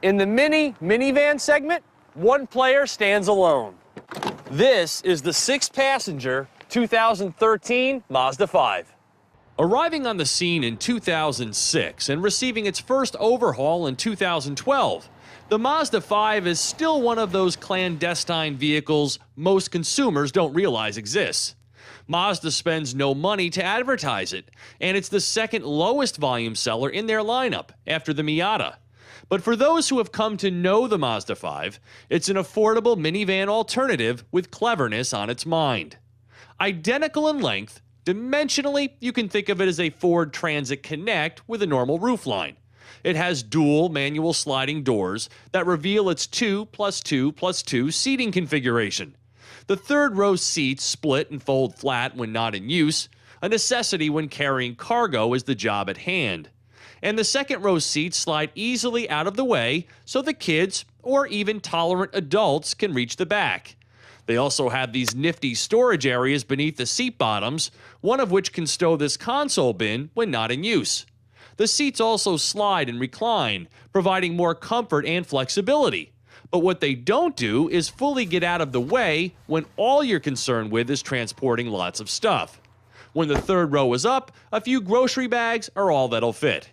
In the minivan segment, one player stands alone. This is the 6-passenger 2013 Mazda 5. Arriving on the scene in 2006 and receiving its first overhaul in 2012, the Mazda 5 is still one of those clandestine vehicles most consumers don't realize exists. Mazda spends no money to advertise it, and it's the second lowest volume seller in their lineup, after the Miata. But for those who have come to know the Mazda 5, it's an affordable minivan alternative with cleverness on its mind. Identical in length, dimensionally, you can think of it as a Ford Transit Connect with a normal roofline. It has dual manual sliding doors that reveal its 2+2+2 seating configuration. The third row seats split and fold flat when not in use, a necessity when carrying cargo is the job at hand. And the second row seats slide easily out of the way so the kids, or even tolerant adults, can reach the back. They also have these nifty storage areas beneath the seat bottoms, one of which can stow this console bin when not in use. The seats also slide and recline, providing more comfort and flexibility. But what they don't do is fully get out of the way when all you're concerned with is transporting lots of stuff. When the third row is up, a few grocery bags are all that'll fit.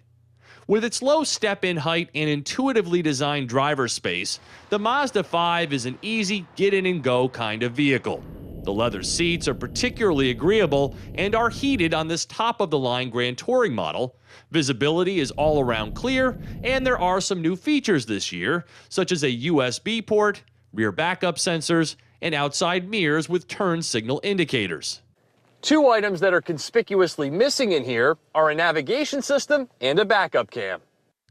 With its low step-in height and intuitively designed driver space, the Mazda 5 is an easy get-in-and-go kind of vehicle. The leather seats are particularly agreeable and are heated on this top-of-the-line Grand Touring model. Visibility is all-around clear, and there are some new features this year, such as a USB port, rear backup sensors, and outside mirrors with turn signal indicators. Two items that are conspicuously missing in here are a navigation system and a backup cam.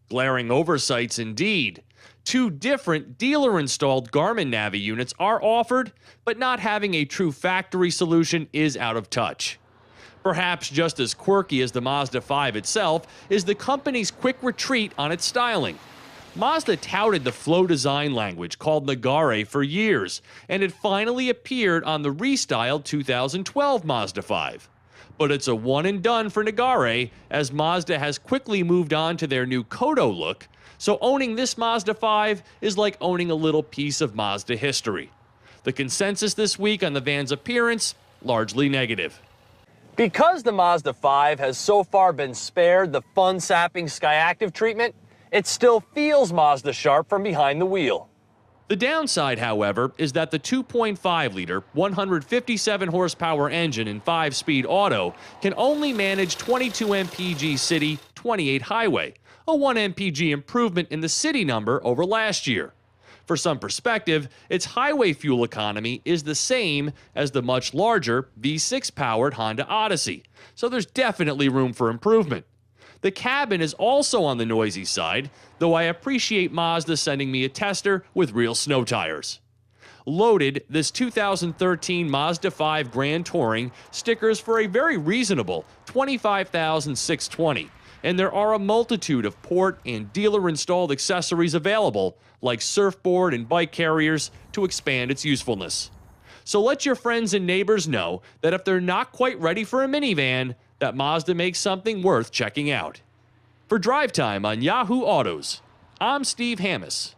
Glaring oversights indeed. Two different dealer-installed Garmin Navi units are offered, but not having a true factory solution is out of touch. Perhaps just as quirky as the Mazda 5 itself is the company's quick retreat on its styling. Mazda touted the flow design language called Nagare for years, and it finally appeared on the restyled 2012 Mazda 5. But it's a one-and-done for Nagare, as Mazda has quickly moved on to their new Kodo look, so owning this Mazda 5 is like owning a little piece of Mazda history. The consensus this week on the van's appearance, largely negative. Because the Mazda 5 has so far been spared the fun-sapping Skyactiv treatment, it still feels Mazda sharp from behind the wheel. The downside, however, is that the 2.5-liter, 157-horsepower engine in 5-speed auto can only manage 22 mpg city, 28 highway, a 1 mpg improvement in the city number over last year. For some perspective, its highway fuel economy is the same as the much larger V6-powered Honda Odyssey, so there's definitely room for improvement. The cabin is also on the noisy side, though I appreciate Mazda sending me a tester with real snow tires. Loaded, this 2013 Mazda 5 Grand Touring stickers for a very reasonable $25,620, and there are a multitude of port and dealer-installed accessories available, like surfboard and bike carriers, to expand its usefulness. So let your friends and neighbors know that if they're not quite ready for a minivan, that Mazda makes something worth checking out. For Drive Time on Yahoo Autos, I'm Steve Hammis.